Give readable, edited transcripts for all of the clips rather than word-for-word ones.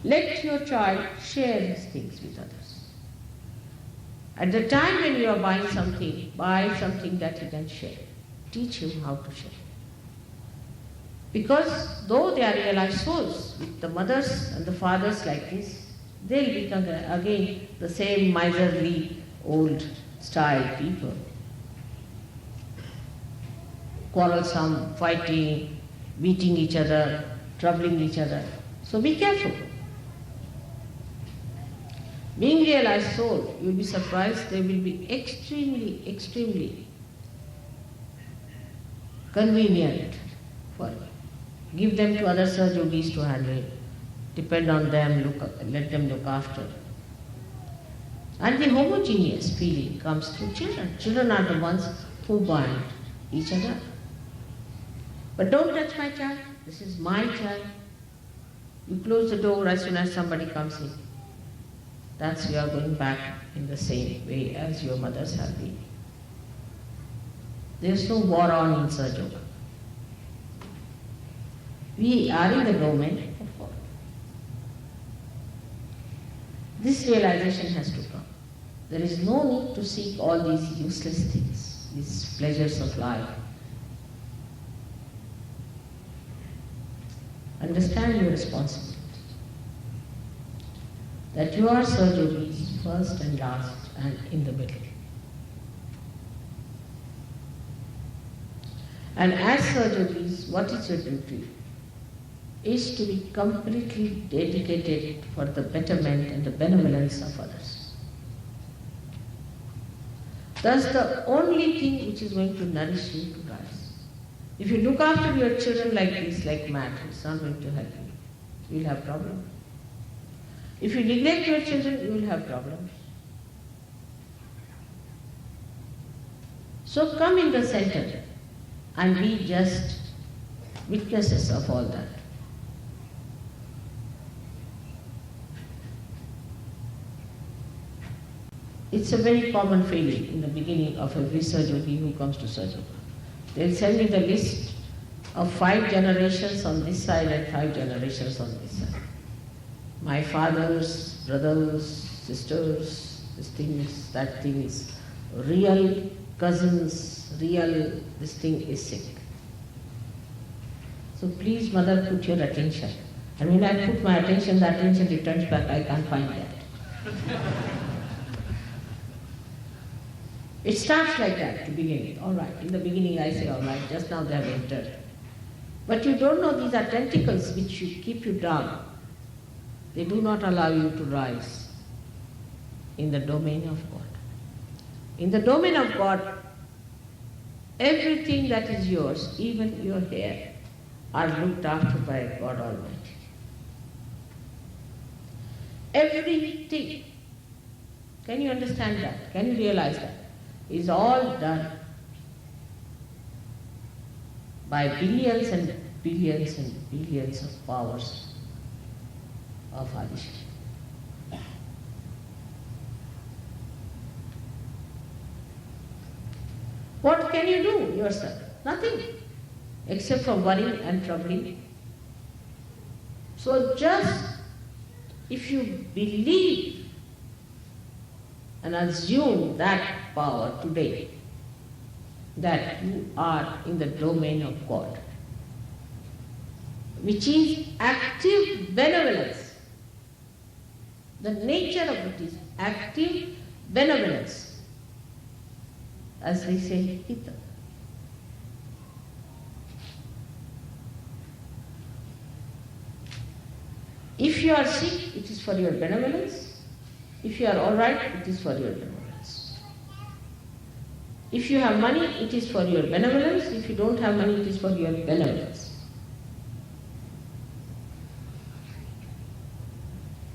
Let your child share his things with others. At the time when you are buying something, buy something that he can share. Teach him how to share. Because though they are realized souls, with the mothers and the fathers like this, they'll become again the same miserly old style people. Quarrelsome, fighting, beating each other, troubling each other. So be careful. Being realized soul, you'll be surprised, they will be extremely, extremely convenient for you. Give them to other Sahajogis to handle. Depend on them, let them look after. And the homogeneous feeling comes through children. Children are the ones who bind each other. But don't touch my child. This is my child. You close the door as soon as somebody comes in. That's you are going back in the same way as your mothers have been. There's no war on in Sahaja. We are in the domain of God. This realization has to come. There is no need to seek all these useless things, these pleasures of life. Understand your responsibility. That you are Sahajogis first and last and in the middle. And as Sahajogis, what is your duty? Is to be completely dedicated for the betterment and the benevolence of others. Thus the only thing which is going to nourish you to rise. If you look after your children like this, like mad, it's not going to help you. You will have problems. If you neglect your children, you will have problems. So come in the center and be just witnesses of all that. It's a very common feeling in the beginning of every Sahajogi who comes to Sahaja. They'll send me the list of 5 generations on this side and 5 generations on this side. My fathers, brothers, sisters, this thing is, that thing is, real cousins, real, this thing is sick. So please, mother, put your attention. And when I put my attention, the attention returns back, I can't find that. It starts like that to begin with. All right, in the beginning I say, all right, just now they have entered. But you don't know these are tentacles which keep you down. They do not allow you to rise in the domain of God. In the domain of God, everything that is yours, even your hair, are looked after by God Almighty. Everything. Can you understand that? Can you realize that? Is all done by billions and billions and billions of powers of Adishakti. What can you do yourself? Nothing, except for worrying and troubling. So just if you believe and assume that power today, that you are in the domain of God, which is active benevolence. The nature of it is active benevolence. As they say, Hita. If you are sick, it is for your benevolence. If you are all right, it is for your benevolence. If you have money, it is for your benevolence. If you don't have money, it is for your benevolence.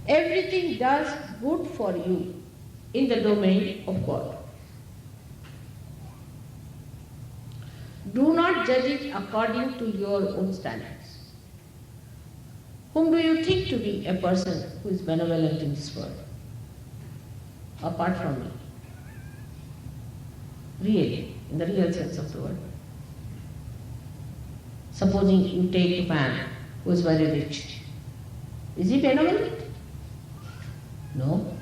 Everything does good for you in the domain of God. Do not judge it according to your own standards. Whom do you think to be a person who is benevolent in this world? Apart from me. Really, in the real sense of the word. Supposing you take a man who is very rich. Is he benevolent? No.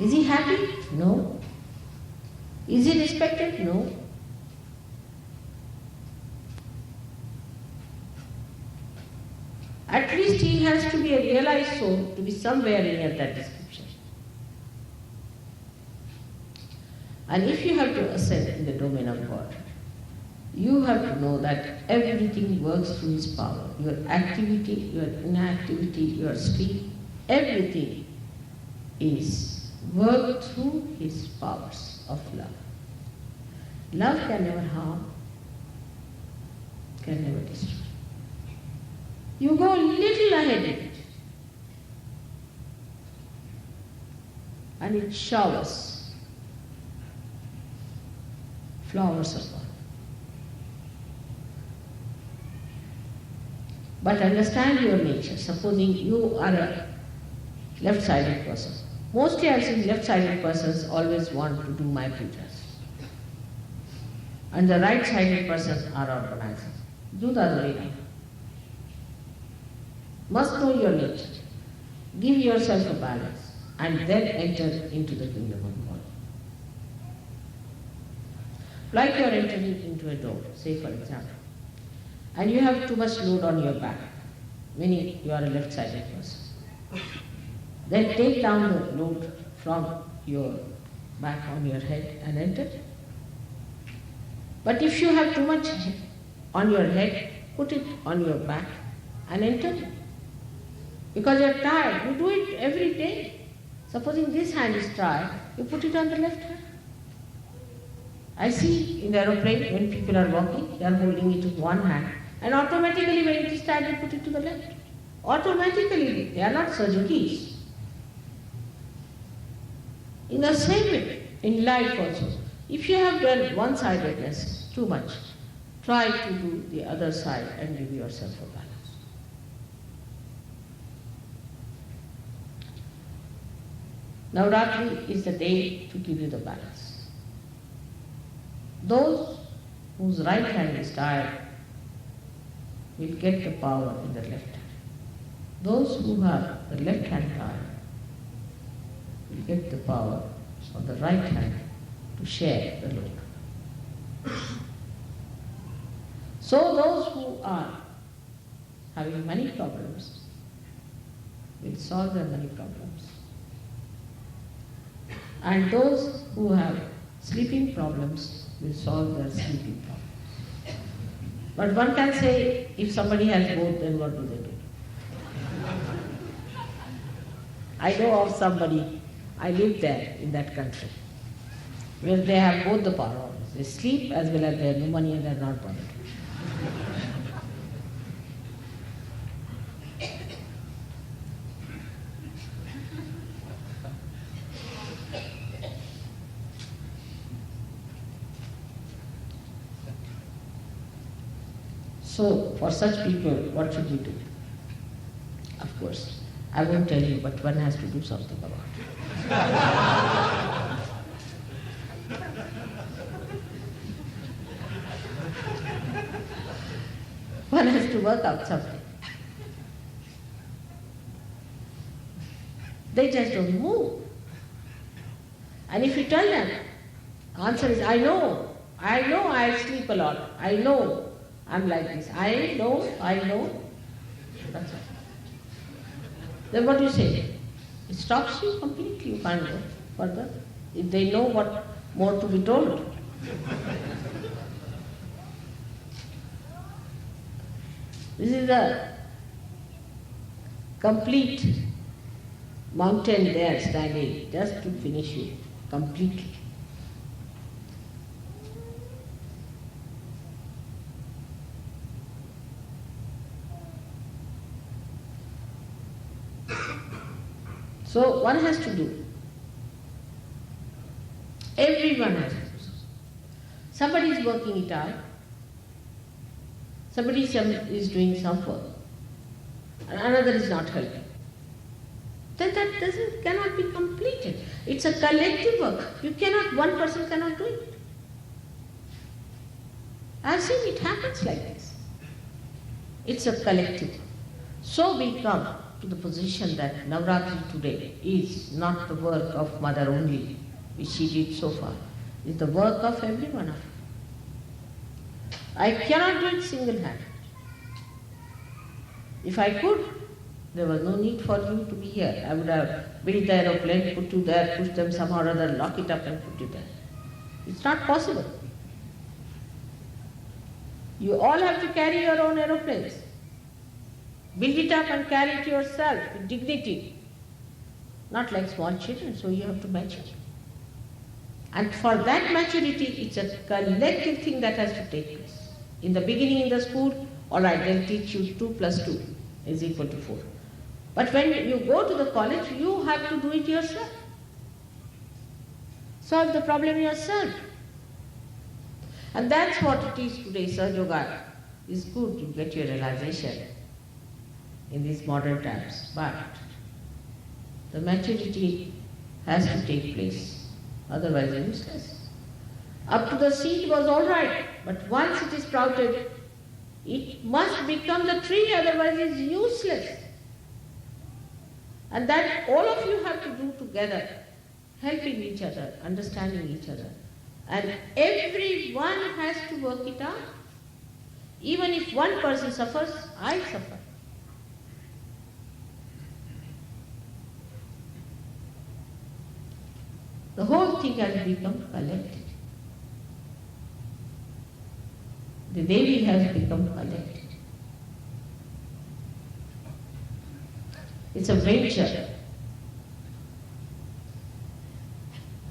Is he happy? No. Is he respected? No. At least he has to be a realized soul to be somewhere near that description. And if you have to ascend in the domain of God, you have to know that everything works through His power. Your activity, your inactivity, your sleep, everything is worked through His powers of love. Love can never harm, can never destroy. You go a little ahead of it, and it showers flowers of love. But understand your nature. Supposing you are a left-sided person. Mostly I've seen left-sided persons always want to do my pujas. And the right-sided persons are organizers. Do the other way around. Must know your nature. Give yourself a balance and then enter into the kingdom of God. Like you are entering into a door, say for example, and you have too much load on your back, meaning you are a left-sided person. Then take down the load from your back on your head and enter. But if you have too much on your head, put it on your back and enter. Because you are tired, you do it every day. Supposing this hand is tired, you put it on the left hand. I see in the aeroplane when people are walking, they are holding it with one hand, and automatically when it is tired, they put it to the left. Automatically, they are not surgeries. In the same way, in life also, if you have done one-sidedness too much, try to do the other side and give yourself a balance. Navaratri is the day to give you the balance. Those whose right hand is tired will get the power in the left hand. Those who have the left hand tired will get the power of the right hand to share the load. So those who are having money problems will solve their money problems. And those who have sleeping problems will solve their sleeping problems. But one can say, if somebody has both, then what do they do? I know of somebody, I live there in that country, where they have both the power. They sleep as well as they have no money and they are not bothered. So, for such people, what should we do? Of course, I won't tell you, but one has to do something about it. One has to work out something. They just don't move. And if you tell them, answer is, I know, I sleep a lot, I know, I'm like this, I know. That's all. Then what do you say? It stops you completely, you can't go further. If they know what more to be told. This is a complete mountain there standing just to finish you completely. So one has to do. Everyone has to do. Somebody is working it out. Somebody is doing some work. And another is not helping. Then that cannot be completed. It's a collective work. One person cannot do it. I've seen it happens like this. It's a collective work. So we come to the position that Navaratri today is not the work of Mother only, which she did so far. It's the work of every one of us. I cannot do it single-handed. If I could, there was no need for you to be here. I would have built the aeroplane, put you there, push them somehow or other, lock it up and put you there. It's not possible. You all have to carry your own aeroplanes. Build it up and carry it yourself with dignity. Not like small children, so you have to mature. And for that maturity, it's a collective thing that has to take place. In the beginning in the school, all right, they'll teach you 2 plus 2 is equal to 4. But when you go to the college, you have to do it yourself. Solve the problem yourself. And that's what it is today. Sahaja Yoga is good to get your realization in these modern times. But the maturity has to take place. Otherwise it's useless. Up to the seed was all right, but once it is sprouted, it must become the tree, otherwise it's useless. And that all of you have to do together, helping each other, understanding each other. And everyone has to work it out. Even if one person suffers, I suffer. The whole thing has become collective. The Devi has become collective. It's a venture.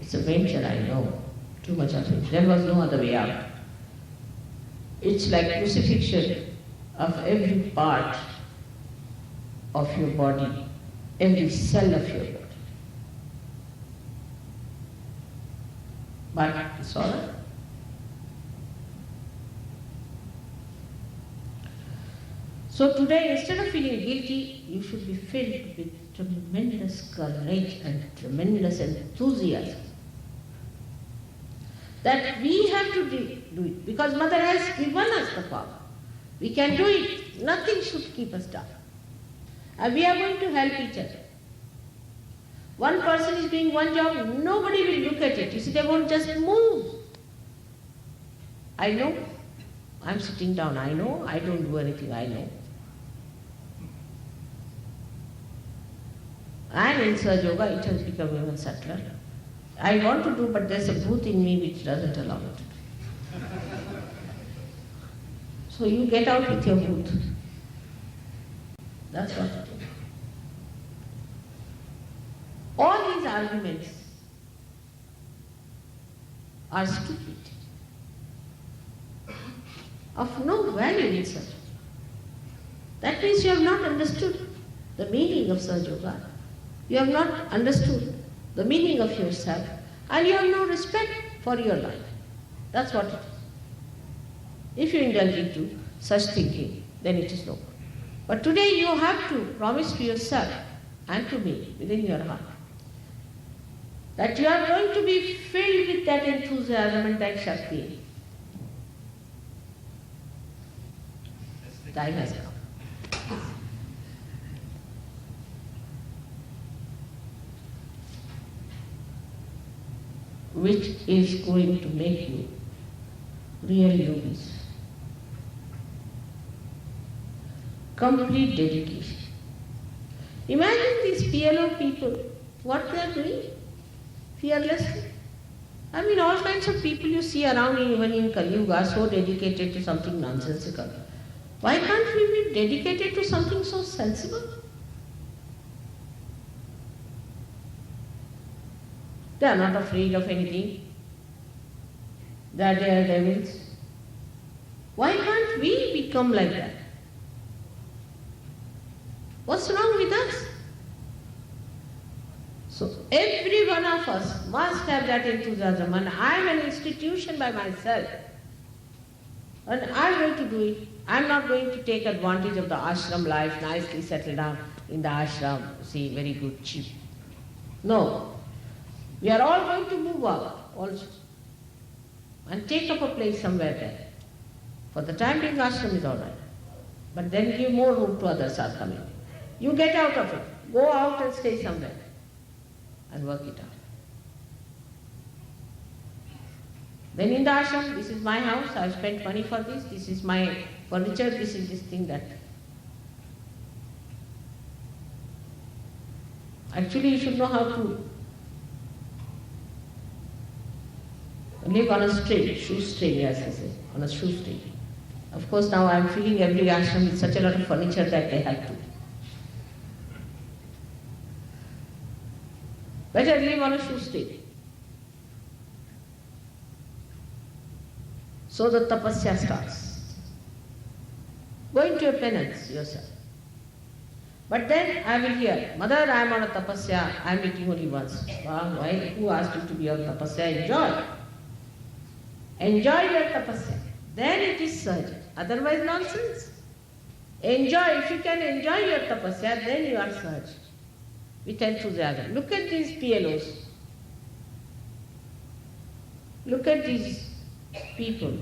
It's a venture, I know. Too much of it. There was no other way out. It's like crucifixion of every part of your body, every cell of your body. But it's all right. So today, instead of feeling guilty, you should be filled with tremendous courage and tremendous enthusiasm. That we have to do it, because Mother has given us the power. We can do it. Nothing should keep us down. And we are going to help each other. One person is doing one job, nobody will look at it. You see, they won't just move. I know. I'm sitting down. I know. I don't do anything. I know. And in Sahaja Yoga, it has become even subtler. I want to do, but there's a booth in me which doesn't allow me to do. So you get out with your booth. That's what it is. All these arguments are stupid, of no value in Sahaja. That means you have not understood the meaning of Sahaja Yoga. You have not understood the meaning of yourself, and you have no respect for your life. That's what it is. If you indulge into such thinking, then it is no good. But today you have to promise to yourself and to me within your heart that you are going to be filled with that enthusiasm and that Shakti. Time has come. Which is going to make you real yogis. Complete dedication. Imagine these PLO people, what they are doing fearlessly. I mean, all kinds of people you see around even in Kali Yuga are so dedicated to something nonsensical. Why can't we be dedicated to something so sensible? They are not afraid of anything. They are daredevils. Why can't we become like that? What's wrong with us? So every one of us must have that enthusiasm, and I am an institution by myself. And I am going to do it. I am not going to take advantage of the ashram life, nicely settle down in the ashram, see, very good, cheap. No. We are all going to move up also and take up a place somewhere there. For the time being, ashram is all right. But then give more room to others are coming. You get out of it. Go out and stay somewhere and work it out. Then in the ashram, this is my house, I've spent money for this is my furniture, this is this thing, that. Actually, you should know how to live on a shoestring, as I say, on a shoestring. Of course, now I'm filling every ashram with such a lot of furniture that they have to. Better live on a shoestring. So the tapasya starts. Go into a penance yourself. But then I will hear, Mother, I am on a tapasya, I am eating only once. Well, why? Who asked you to be on tapasya? Enjoy. Enjoy your tapasya. Then it is Sahaja. Otherwise nonsense. Enjoy. If you can enjoy your tapasya, then you are Sahaja. With enthusiasm. Look at these PLOs. Look at these people.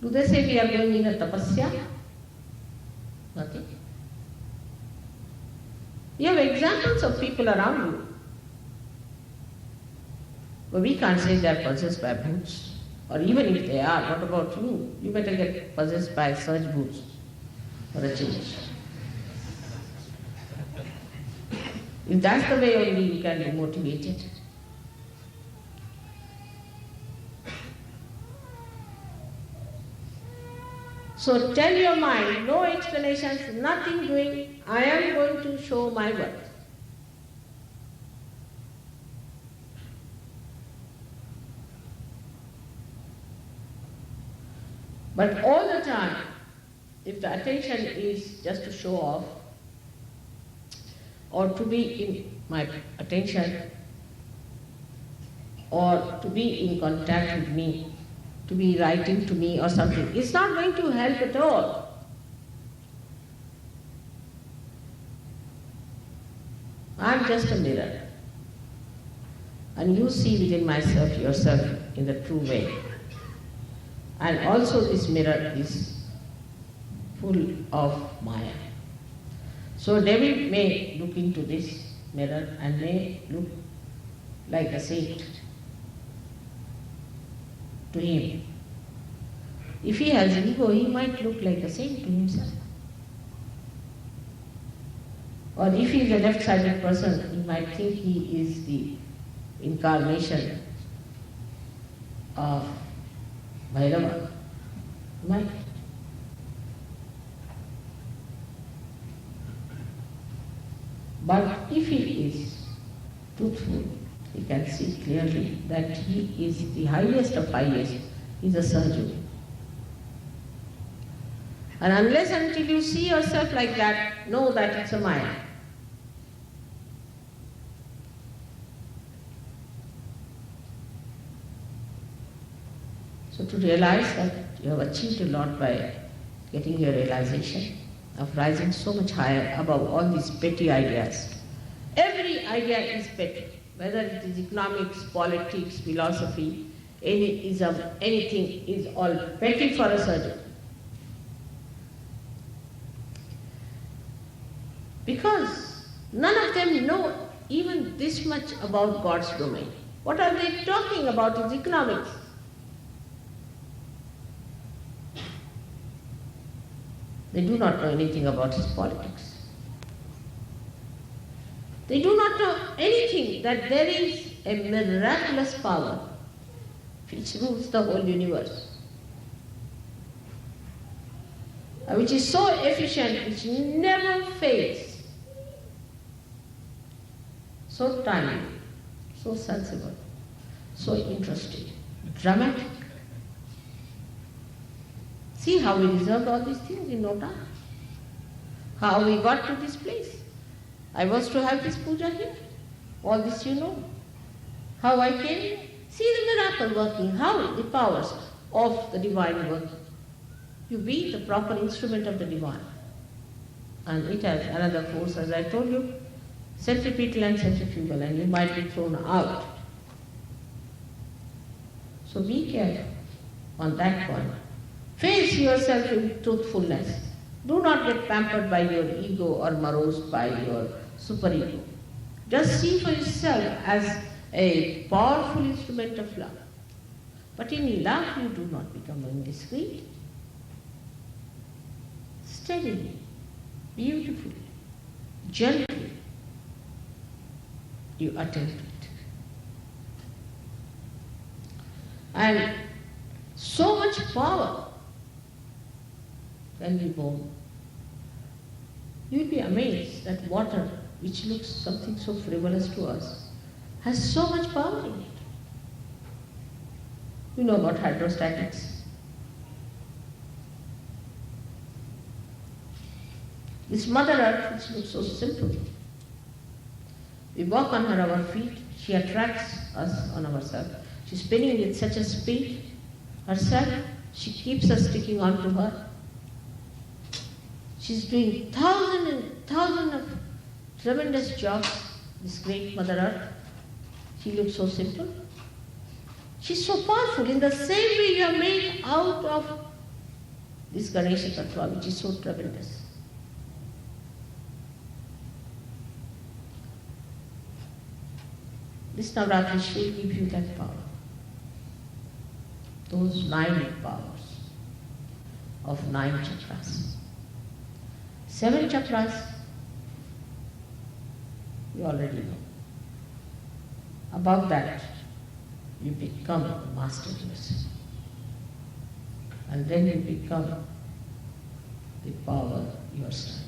Do they say we are going in a tapasya? Nothing. You have examples of people around you. But we can't say they are possessed by bhoots. Or even if they are, what about you? You better get possessed by such bhoots for a change. If that's the way only you can be motivated. So tell your mind, no explanations, nothing doing, I am going to show my worth. But all the time, if the attention is just to show off, or to be in my attention, or to be in contact with me, to be writing to me or something, it's not going to help at all. I'm just a mirror. And you see within myself yourself in the true way. And also this mirror is full of Maya. So Devi may look into this mirror and may look like a saint to him. If he has ego, he might look like a saint to himself. Or if he is a left-sided person, he might think he is the incarnation of Bhairava. Might. But if he is truthful, he can see clearly that he is the highest of highest. He is a Sahaja. And unless until you see yourself like that, know that it's a Maya. So to realize that you have achieved a lot by getting your realization of rising so much higher above all these petty ideas. Every idea is petty, whether it is economics, politics, philosophy, anyism, anything is all petty for a surgeon. Because none of them know even this much about God's domain. What are they talking about is economics. They do not know anything about his politics. They do not know anything that there is a miraculous power which rules the whole universe, which is so efficient, which never fails, so timely, so sensible, so interesting, dramatic. See how we resolved all these things in no time. How we got to this place. I was to have this puja here. All this you know. How I came here. See the miracle working. How the powers of the divine working. You be the proper instrument of the divine. And it has another force, as I told you, centripetal and centrifugal, and you might be thrown out. So be careful on that point. Face yourself in truthfulness. Do not get pampered by your ego or morosed by your superego. Just see for yourself as a powerful instrument of love. But in love you do not become indiscreet. Steadily, beautifully, gently, you attend to it. And so much power can be born. You will be amazed that water, which looks something so frivolous to us, has so much power in it. You know about hydrostatics. This Mother Earth, which looks so simple, we walk on her our feet, she attracts us on ourselves. She's spinning with such a speed herself, she keeps us sticking on to her. She's doing thousands and thousands of tremendous jobs, this great Mother Earth. She looks so simple. She's so powerful. In the same way you are made out of this Ganesha Tattva, which is so tremendous. This Navaratri Shri gives you that power. Those 9 powers of 9 chakras. 7 chakras, you already know. Above that, you become a master yourself. And then you become the power yourself.